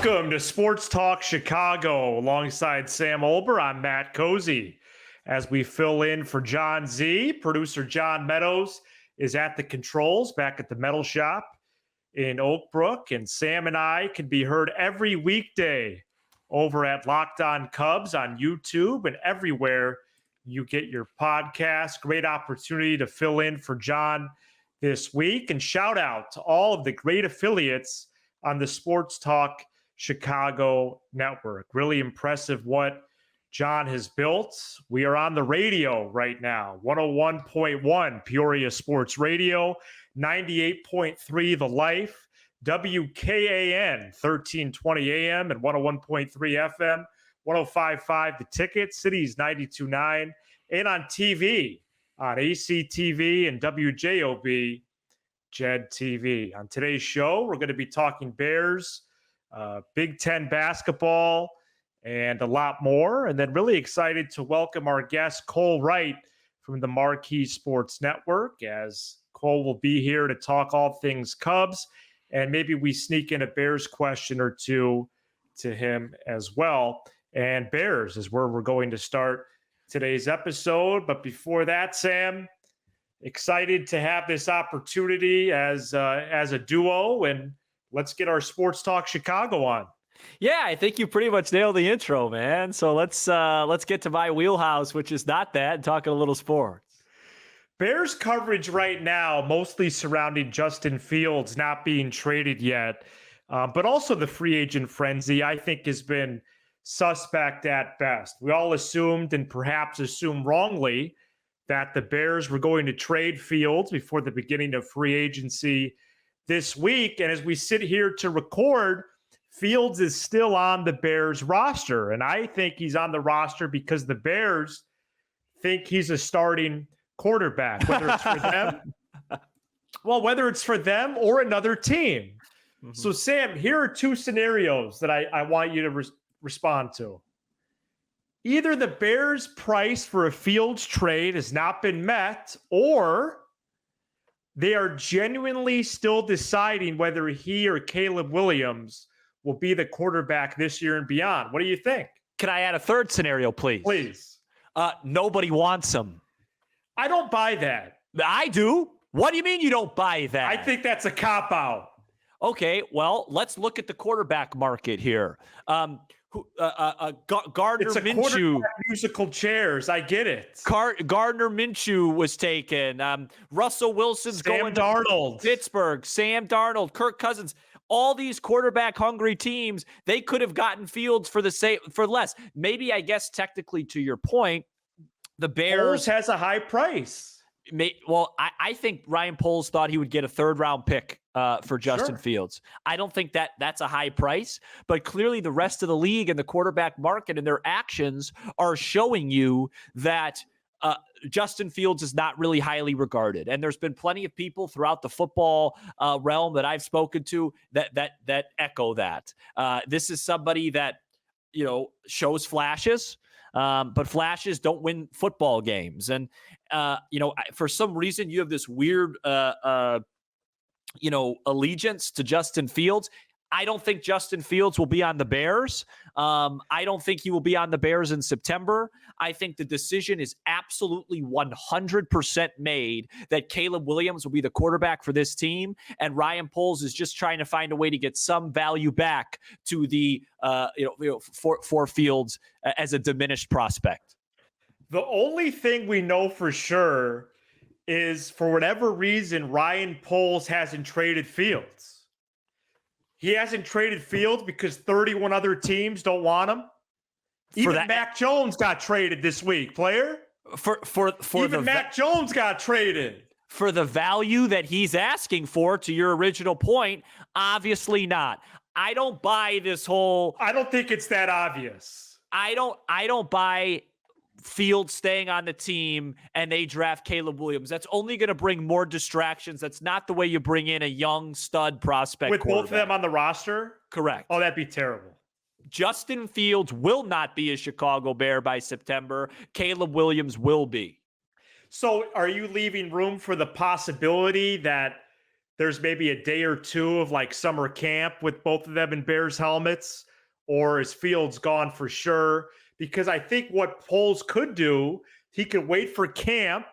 Welcome to Sports Talk Chicago. Alongside Sam Olbur, I'm Matt Cozzi. As we fill in for John Z, producer John Meadows is at the controls back at the metal shop in Oak Brook. And Sam and I can be heard every weekday over at Locked On Cubs on YouTube and everywhere you get your podcast. Great opportunity to fill in for John this week. And shout out to all of the great affiliates on the Sports Talk Chicago network. Really impressive what John has built. We are on the radio right now, 101.1 Peoria Sports Radio, 98.3 The Life, WKAN 1320 AM and 101.3 FM, 105.5 The Ticket, Cities 92.9, and on TV on ACTV and WJOB Jed TV. On today's show, we're going to be talking Bears, Big Ten basketball, and a lot more. And then really excited to welcome our guest, Cole Wright from the Marquee Sports Network, as Cole will be here to talk all things Cubs. And maybe we sneak in a Bears question or two to him as well. And Bears is where we're going to start today's episode. But before that, Sam, excited to have this opportunity as a duo, and let's get our Sports Talk Chicago on. Yeah, I think you pretty much nailed the intro, man. So let's get to my wheelhouse, which is not that, and talking a little sports. Bears coverage right now, mostly surrounding Justin Fields not being traded yet, but also the free agent frenzy, I think, has been suspect at best. We all assumed, and perhaps assumed wrongly, that the Bears were going to trade Fields before the beginning of free agency this week. And as we sit here to record, Fields is still on the Bears roster. And I think he's on the roster because the Bears think he's a starting quarterback, whether it's for them. Well, whether it's for them or another team. Mm-hmm. So, Sam, here are two scenarios that I want you to respond to. Either the Bears' price for a Fields trade has not been met, or they are genuinely still deciding whether he or Caleb Williams will be the quarterback this year and beyond. What do you think? Can I add a third scenario, please? Please. Nobody wants him. I don't buy that. I do. What do you mean you don't buy that? I think that's a cop-out. Okay, well, let's look at the quarterback market here. Gardner it's a Minshew. Musical chairs. I get it. Gardner Minshew was taken. Russell Wilson's going to Darnold. Pittsburgh. Sam Darnold, Kirk Cousins. All these quarterback hungry teams, they could have gotten Fields for less. Maybe, I guess, technically, to your point, the Bears has a high price. I think Ryan Poles thought he would get a third-round pick for Justin Fields. I don't think that's a high price, but clearly the rest of the league and the quarterback market and their actions are showing you that Justin Fields is not really highly regarded. And there's been plenty of people throughout the football realm that I've spoken to that echo that. This is somebody that, shows flashes, but flashes don't win football games. And, for some reason you have this weird, allegiance to Justin Fields. I don't think Justin Fields will be on the Bears. I don't think he will be on the Bears in September. I think the decision is absolutely 100% made that Caleb Williams will be the quarterback for this team, and Ryan Poles is just trying to find a way to get some value back to the for Fields as a diminished prospect. The only thing we know for sure is, for whatever reason, Ryan Poles hasn't traded Fields. He hasn't traded Fields because 31 other teams don't want him. Even Mac Jones got traded this week, player. Even Mac Jones got traded. For the value that he's asking for, to your original point, obviously not. I don't buy this whole... I don't think it's that obvious. I don't buy Fields staying on the team and they draft Caleb Williams. That's only going to bring more distractions. That's not the way you bring in a young stud prospect with both of them on the roster. Correct. Oh, that'd be terrible. Justin Fields will not be a Chicago Bear by September. Caleb Williams will be. So are you leaving room for the possibility that there's maybe a day or two of like summer camp with both of them in Bears helmets, or is Fields gone for sure? Because I think what Poles could do, he could wait for camp.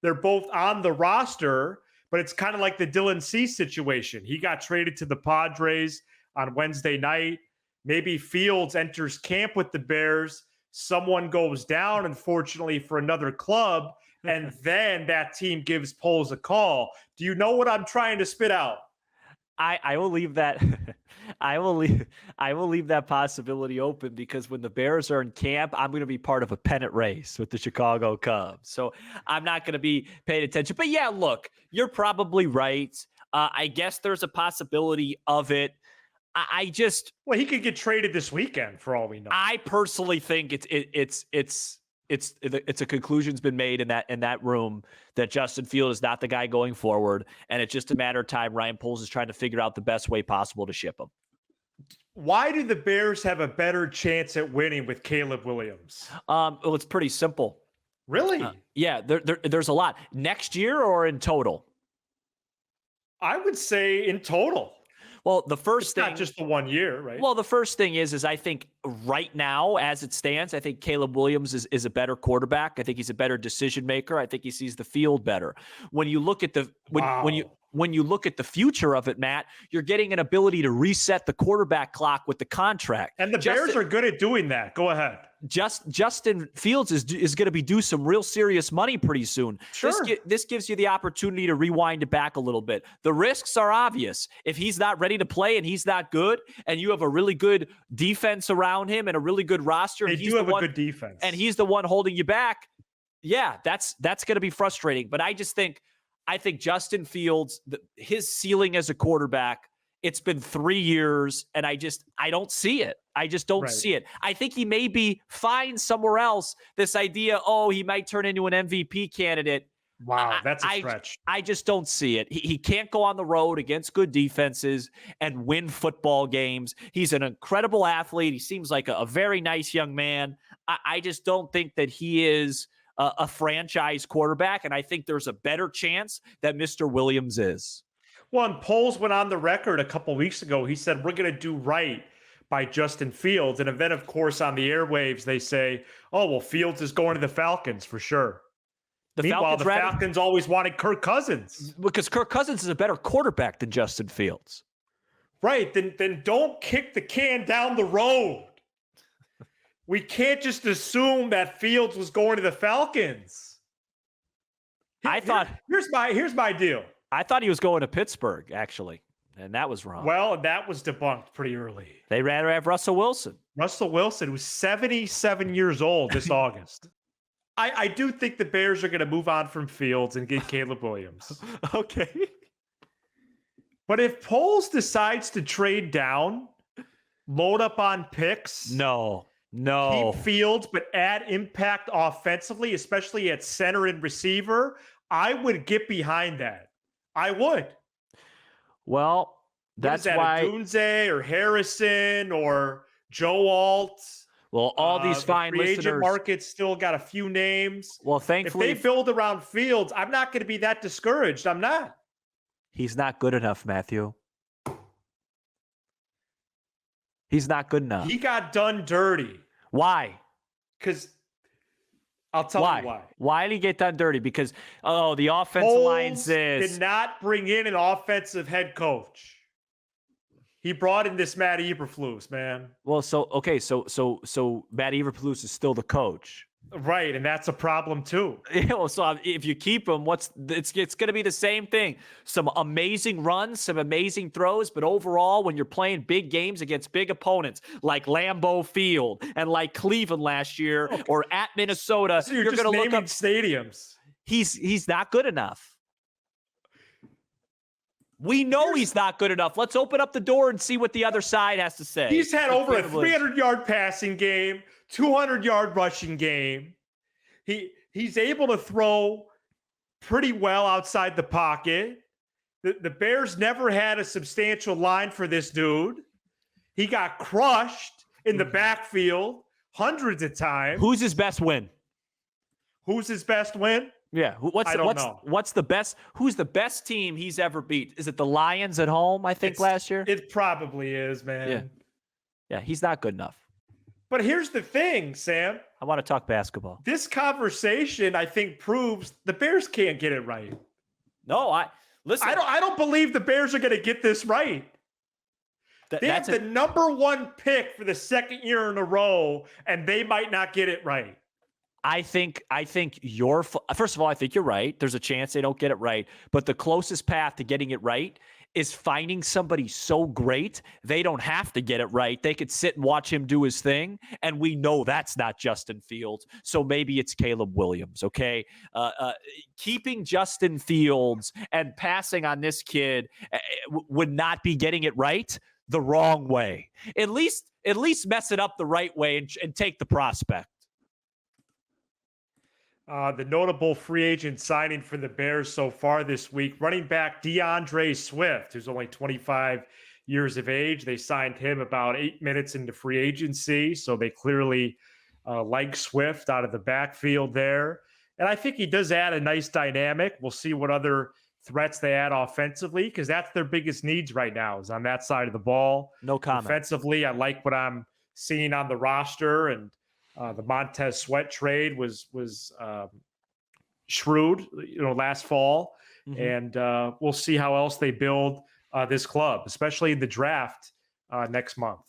They're both on the roster, but it's kind of like the Dylan Cease situation. He got traded to the Padres on Wednesday night. Maybe Fields enters camp with the Bears. Someone goes down, unfortunately, for another club, and then that team gives Poles a call. Do you know what I'm trying to spit out? I will leave that. I will leave that possibility open, because when the Bears are in camp, I'm going to be part of a pennant race with the Chicago Cubs. So I'm not going to be paying attention. But yeah, look, you're probably right. I guess there's a possibility of it. Well, he could get traded this weekend for all we know. I personally think it's a conclusion's been made in that room that Justin Fields is not the guy going forward, and it's just a matter of time. Ryan Poles is trying to figure out the best way possible to ship him. Why do the Bears have a better chance at winning with Caleb Williams? Well, it's pretty simple. Really? Yeah, there's a lot. Next year or in total? I would say in total. Well, the first thing, not just the 1 year, right? Well, the first thing is I think right now, as it stands, I think Caleb Williams is a better quarterback. I think he's a better decision maker. I think he sees the field better. When you look at when you look at the future of it, Matt, you're getting an ability to reset the quarterback clock with the contract. And the Bears are good at doing that. Go ahead. Justin Fields is going to be due some real serious money pretty soon. Sure. This gives you the opportunity to rewind it back a little bit. The risks are obvious. If he's not ready to play and he's not good, and you have a really good defense around him and a really good roster, they do have a good defense, and he's the one holding you back, yeah, that's going to be frustrating. But I think Justin Fields, his ceiling as a quarterback, it's been 3 years, and I don't see it. I just don't see it. I think he may be fine somewhere else. This idea, he might turn into an MVP candidate. Wow, that's a stretch. I just don't see it. He can't go on the road against good defenses and win football games. He's an incredible athlete. He seems like a very nice young man. I just don't think that he is a franchise quarterback, and I think there's a better chance that Mr. Williams is. Well, and Poles went on the record a couple weeks ago. He said, we're going to do right by Justin Fields. And then, of course, on the airwaves, they say, Fields is going to the Falcons for sure. Meanwhile, the Falcons always wanted Kirk Cousins. Because Kirk Cousins is a better quarterback than Justin Fields. Right. Then don't kick the can down the road. We can't just assume that Fields was going to the Falcons. Here's my deal. I thought he was going to Pittsburgh, actually, and that was wrong. Well, that was debunked pretty early. They rather have Russell Wilson. Russell Wilson, who's 77 years old this August. I do think the Bears are going to move on from Fields and get Caleb Williams. Okay. But if Poles decides to trade down, load up on picks. No. Keep Fields, but add impact offensively, especially at center and receiver, I would get behind that. I would. Well, that's why Dunze or Harrison or Joe Alt. Well, all these fine free listeners. Agent market still got a few names. Well, thankfully, if they build around Fields, I'm not going to be that discouraged. I'm not. He's not good enough, Matthew. He's not good enough. He got done dirty. Why? Because I'll tell you why. Why did he get done dirty? Because, the offensive line's this. Did not bring in an offensive head coach. He brought in this Matt Eberflus, man. Well, so Matt Eberflus is still the coach. Right, and that's a problem too. So if you keep him, it's going to be the same thing. Some amazing runs, some amazing throws, but overall, when you're playing big games against big opponents like Lambeau Field and like Cleveland last year or at Minnesota, so you're going to look up stadiums. He's not good enough. We know he's not good enough. Let's open up the door and see what the other side has to say. He's had over a 300-yard passing game, 200-yard rushing game. He's able to throw pretty well outside the pocket. The Bears never had a substantial line for this dude. He got crushed in the backfield hundreds of times. Who's his best win? Yeah. I don't know. What's the best? Who's the best team he's ever beat? Is it the Lions at home? I think last year. It probably is, man. Yeah. Yeah. He's not good enough. But here's the thing, Sam. I want to talk basketball. This conversation, I think, proves the Bears can't get it right. No, listen. I don't believe the Bears are going to get this right. They have the number one pick for the second year in a row, and they might not get it right. I think first of all, I think you're right. There's a chance they don't get it right, but the closest path to getting it right is finding somebody so great they don't have to get it right. They could sit and watch him do his thing, and we know that's not Justin Fields. So maybe it's Caleb Williams. Okay, keeping Justin Fields and passing on this kid would not be getting it right the wrong way. At least mess it up the right way and take the prospect. The notable free agent signing for the Bears so far this week, running back DeAndre Swift, who's only 25 years of age. They signed him about 8 minutes into free agency, so they clearly like Swift out of the backfield there. And I think he does add a nice dynamic. We'll see what other threats they add offensively, because that's their biggest needs right now is on that side of the ball. No comment. Offensively, I like what I'm seeing on the roster, and the Montez Sweat trade was shrewd, last fall. Mm-hmm. And we'll see how else they build this club, especially in the draft next month.